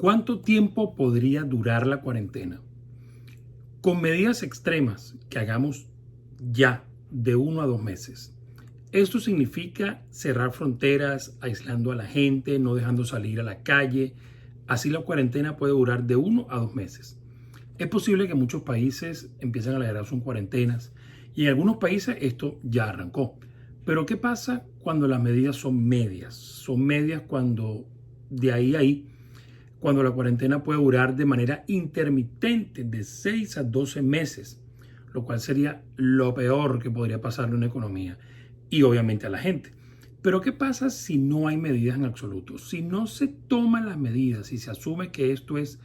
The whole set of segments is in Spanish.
¿Cuánto tiempo podría durar la cuarentena? Con medidas extremas que hagamos ya de 1 a 2 meses. Esto significa cerrar fronteras, aislando a la gente, no dejando salir a la calle. Así la cuarentena puede durar de 1 a 2 meses. Es posible que muchos países empiecen a alargar sus cuarentenas y en algunos países esto ya arrancó. Pero ¿qué pasa cuando las medidas son medias? Son medias cuando de ahí a ahí, cuando la cuarentena puede durar de manera intermitente de 6 a 12 meses, lo cual sería lo peor que podría pasarle a una economía y obviamente a la gente. Pero ¿qué pasa si no hay medidas en absoluto? Si no se toman las medidas y se asume que esto es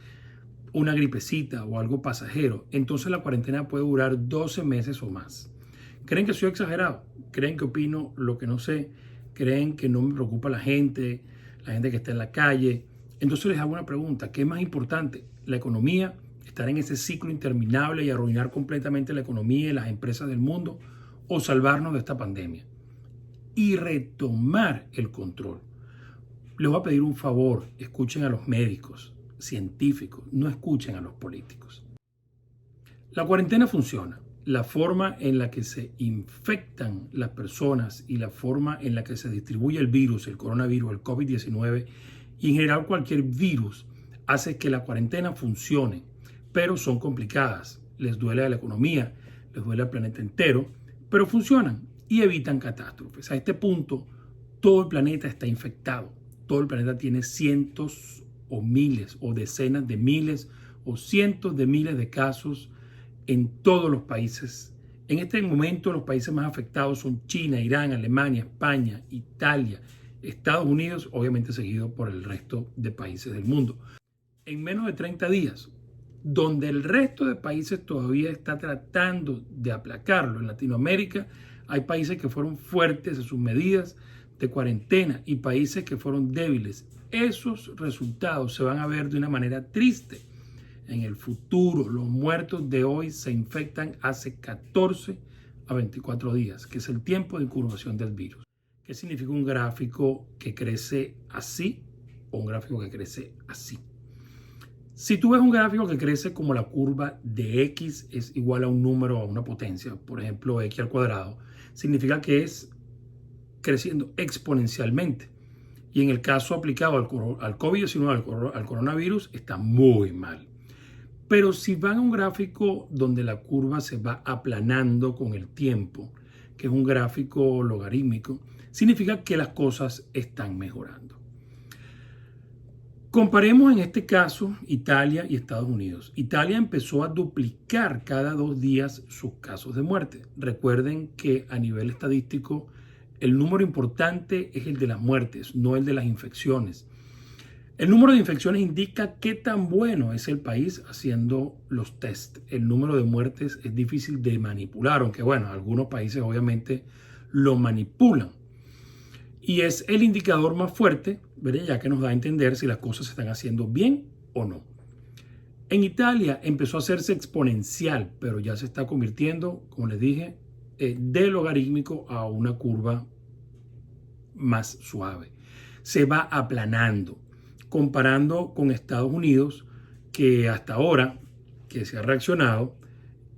una gripecita o algo pasajero, entonces la cuarentena puede durar 12 meses o más. ¿Creen que soy exagerado? ¿Creen que opino lo que no sé? ¿Creen que no me preocupa la gente que está en la calle? Entonces les hago una pregunta, ¿qué es más importante? ¿La economía? ¿Estar en ese ciclo interminable y arruinar completamente la economía y las empresas del mundo? ¿O salvarnos de esta pandemia? Y retomar el control. Les voy a pedir un favor, escuchen a los médicos, científicos, no escuchen a los políticos. La cuarentena funciona. La forma en la que se infectan las personas y la forma en la que se distribuye el virus, el coronavirus, el COVID-19 y en general cualquier virus hace que la cuarentena funcione, pero son complicadas. Les duele a la economía, les duele al planeta entero, pero funcionan y evitan catástrofes. A este punto, todo el planeta está infectado. Todo el planeta tiene cientos o miles o decenas de miles o cientos de miles de casos en todos los países. En este momento los países más afectados son China, Irán, Alemania, España, Italia, Estados Unidos, obviamente seguido por el resto de países del mundo. En menos de 30 días, donde el resto de países todavía está tratando de aplacarlo, en Latinoamérica hay países que fueron fuertes en sus medidas de cuarentena y países que fueron débiles. Esos resultados se van a ver de una manera triste en el futuro. Los muertos de hoy se infectan hace 14 a 24 días, que es el tiempo de incubación del virus. ¿Qué significa un gráfico que crece así o un gráfico que crece así? Si tú ves un gráfico que crece como la curva de X es igual a un número, a una potencia, por ejemplo, X al cuadrado, significa que es creciendo exponencialmente. Y en el caso aplicado al COVID-19, al coronavirus, está muy mal. Pero si van a un gráfico donde la curva se va aplanando con el tiempo, que es un gráfico logarítmico, significa que las cosas están mejorando. Comparemos en este caso Italia y Estados Unidos. Italia empezó a duplicar cada 2 días sus casos de muerte. Recuerden que a nivel estadístico el número importante es el de las muertes, no el de las infecciones. El número de infecciones indica qué tan bueno es el país haciendo los test. El número de muertes es difícil de manipular, aunque bueno, algunos países obviamente lo manipulan. Y es el indicador más fuerte, ¿verdad? Ya que nos da a entender si las cosas se están haciendo bien o no. En Italia empezó a hacerse exponencial, pero ya se está convirtiendo, como les dije, de logarítmico a una curva más suave. Se va aplanando, comparando con Estados Unidos, que hasta ahora que se ha reaccionado,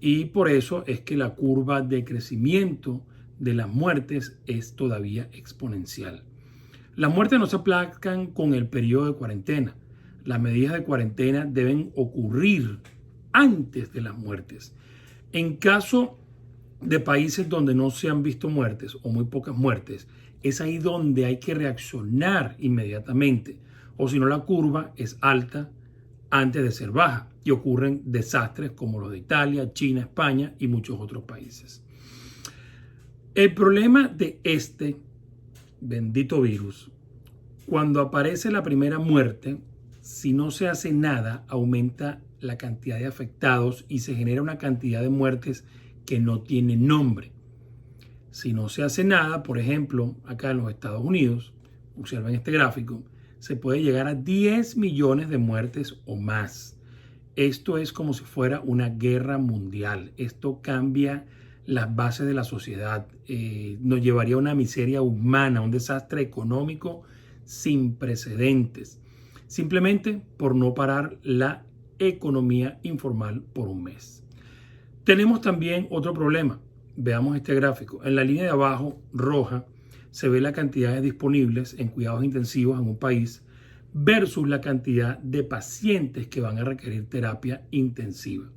y por eso es que la curva de crecimiento de las muertes es todavía exponencial. Las muertes no se aplacan con el periodo de cuarentena. Las medidas de cuarentena deben ocurrir antes de las muertes. En caso de países donde no se han visto muertes o muy pocas muertes, es ahí donde hay que reaccionar inmediatamente. O si no, la curva es alta antes de ser baja y ocurren desastres como los de Italia, China, España y muchos otros países. El problema de este bendito virus, cuando aparece la primera muerte, si no se hace nada, aumenta la cantidad de afectados y se genera una cantidad de muertes que no tiene nombre. Si no se hace nada, por ejemplo, acá en los Estados Unidos, observen este gráfico, se puede llegar a 10 millones de muertes o más. Esto es como si fuera una guerra mundial. Esto cambia las bases de la sociedad. Nos llevaría a una miseria humana, un desastre económico sin precedentes. simplemente por no parar la economía informal por un mes. Tenemos también otro problema. Veamos este gráfico. En la línea de abajo, roja, se ve la cantidad de disponibles en cuidados intensivos en un país versus la cantidad de pacientes que van a requerir terapia intensiva.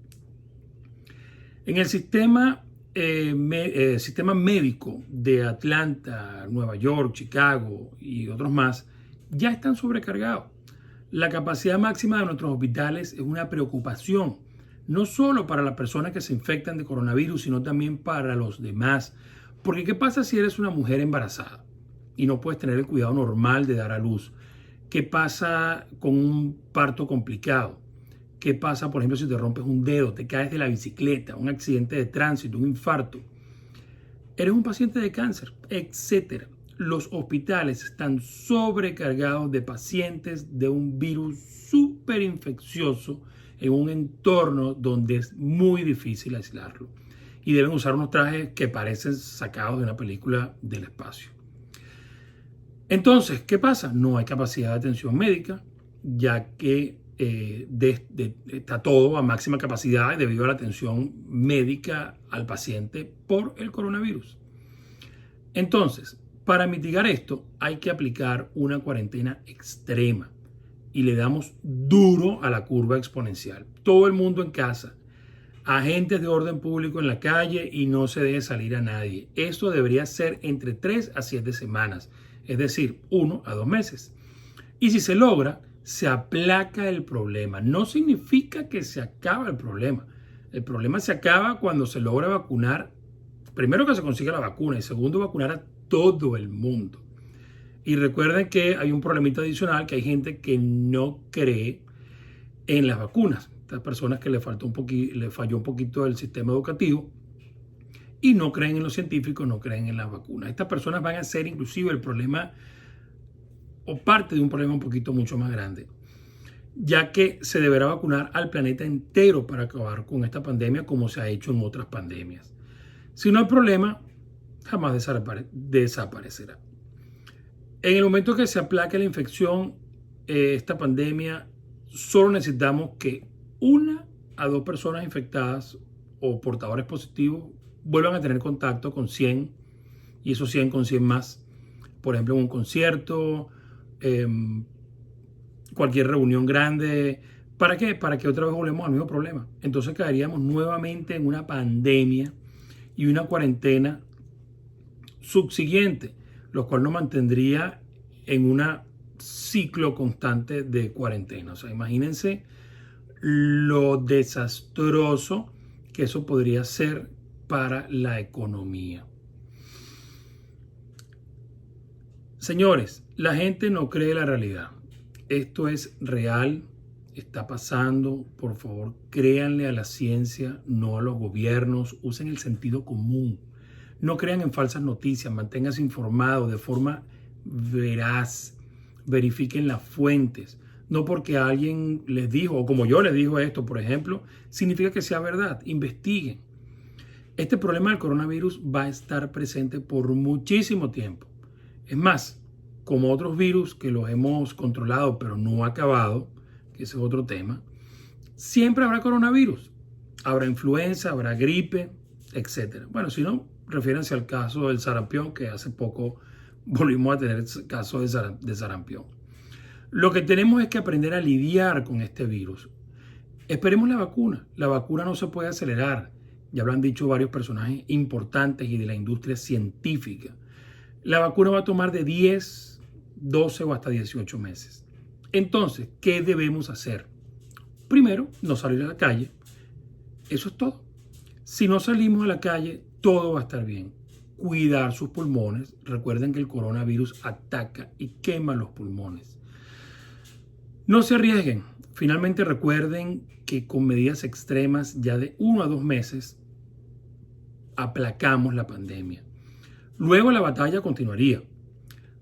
En el sistema médico de Atlanta, Nueva York, Chicago y otros más, ya están sobrecargados. La capacidad máxima de nuestros hospitales es una preocupación, no solo para las personas que se infectan de coronavirus, sino también para los demás. Porque ¿qué pasa si eres una mujer embarazada y no puedes tener el cuidado normal de dar a luz? ¿Qué pasa con un parto complicado? ¿Qué pasa, por ejemplo, si te rompes un dedo, te caes de la bicicleta, un accidente de tránsito, un infarto? Eres un paciente de cáncer, etcétera. Los hospitales están sobrecargados de pacientes de un virus súper infeccioso en un entorno donde es muy difícil aislarlo. Y deben usar unos trajes que parecen sacados de una película del espacio. Entonces, ¿qué pasa? No hay capacidad de atención médica, ya que está todo a máxima capacidad debido a la atención médica al paciente por el coronavirus. Entonces, para mitigar esto, hay que aplicar una cuarentena extrema y le damos duro a la curva exponencial. Todo el mundo en casa, agentes de orden público en la calle y no se deje salir a nadie. Esto debería ser entre 3 a 7 semanas, es decir, 1 a 2 meses. Y si se logra, se aplaca el problema. No significa que se acaba el problema. El problema se acaba cuando se logra vacunar. Primero, que se consiga la vacuna, y segundo, vacunar a todo el mundo. Y recuerden que hay un problemita adicional, que hay gente que no cree en las vacunas. Estas personas que le falló un poquito el sistema educativo y no creen en los científicos, no creen en las vacunas. Estas personas van a ser inclusive el problema o parte de un problema un poquito mucho más grande, ya que se deberá vacunar al planeta entero para acabar con esta pandemia, como se ha hecho en otras pandemias. Si no hay problema, jamás desaparecerá. En el momento que se aplaque la infección, esta pandemia, solo necesitamos que 1 a 2 personas infectadas o portadores positivos vuelvan a tener contacto con 100 y esos 100 con 100 más. Por ejemplo, en un concierto, cualquier reunión grande. ¿Para qué? Para que otra vez volvemos al mismo problema. Entonces caeríamos nuevamente en una pandemia y una cuarentena subsiguiente, lo cual nos mantendría en un ciclo constante de cuarentena. O sea, imagínense lo desastroso que eso podría ser para la economía. Señores, la gente no cree la realidad. Esto es real, está pasando. Por favor, créanle a la ciencia, no a los gobiernos. Usen el sentido común. No crean en falsas noticias, manténganse informados de forma veraz. Verifiquen las fuentes. No porque alguien les dijo, o como yo les digo esto, por ejemplo, significa que sea verdad. Investiguen. Este problema del coronavirus va a estar presente por muchísimo tiempo. Es más, como otros virus que los hemos controlado pero no acabado, que ese es otro tema, siempre habrá coronavirus. Habrá influenza, habrá gripe, etc. Bueno, si no, refiéranse al caso del sarampión, que hace poco volvimos a tener el caso de sarampión. Lo que tenemos es que aprender a lidiar con este virus. Esperemos la vacuna. La vacuna no se puede acelerar. Ya lo han dicho varios personajes importantes y de la industria científica. La vacuna va a tomar de 10, 12 o hasta 18 meses. Entonces, ¿qué debemos hacer? Primero, no salir a la calle. Eso es todo. Si no salimos a la calle, todo va a estar bien. Cuidar sus pulmones. Recuerden que el coronavirus ataca y quema los pulmones. No se arriesguen. Finalmente, recuerden que con medidas extremas ya de 1 a 2 meses aplacamos la pandemia. Luego la batalla continuaría.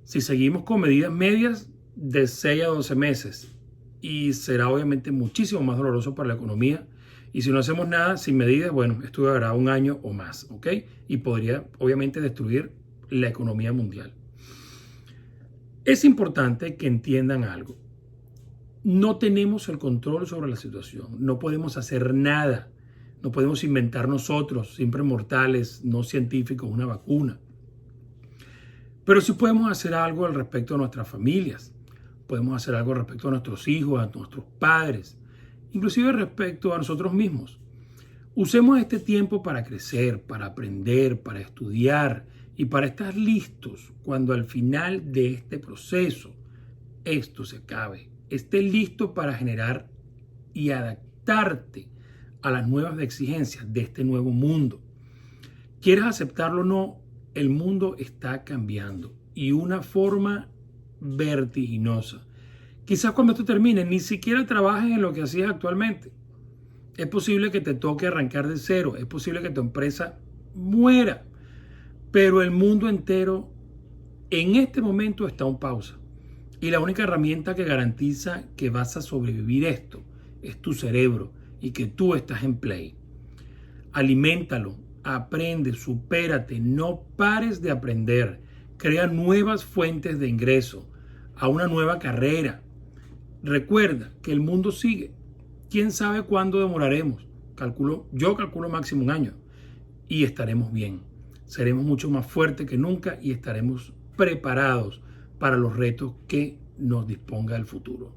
Si seguimos con medidas medias, de 6 a 12 meses. Y será obviamente muchísimo más doloroso para la economía. Y si no hacemos nada sin medidas, bueno, esto durará 1 año o más, ¿ok? Y podría obviamente destruir la economía mundial. Es importante que entiendan algo. No tenemos el control sobre la situación, no podemos hacer nada, no podemos inventar nosotros, siempre mortales, no científicos, una vacuna. Pero sí podemos hacer algo al respecto de nuestras familias, podemos hacer algo respecto a nuestros hijos, a nuestros padres, inclusive respecto a nosotros mismos. Usemos este tiempo para crecer, para aprender, para estudiar y para estar listos cuando al final de este proceso esto se acabe. Estés listo para generar y adaptarte a las nuevas exigencias de este nuevo mundo. ¿Quieres aceptarlo o no? El mundo está cambiando y una forma vertiginosa. Quizás cuando esto termine ni siquiera trabajes en lo que hacías actualmente. Es posible que te toque arrancar de cero, es posible que tu empresa muera, pero el mundo entero en este momento está en pausa. Y la única herramienta que garantiza que vas a sobrevivir esto es tu cerebro y que tú estás en play. Aliméntalo, aprende, supérate, no pares de aprender. Crea nuevas fuentes de ingreso, a una nueva carrera. Recuerda que el mundo sigue. ¿Quién sabe cuándo demoraremos? Yo calculo máximo 1 año y estaremos bien. Seremos mucho más fuertes que nunca y estaremos preparados para los retos que nos disponga el futuro.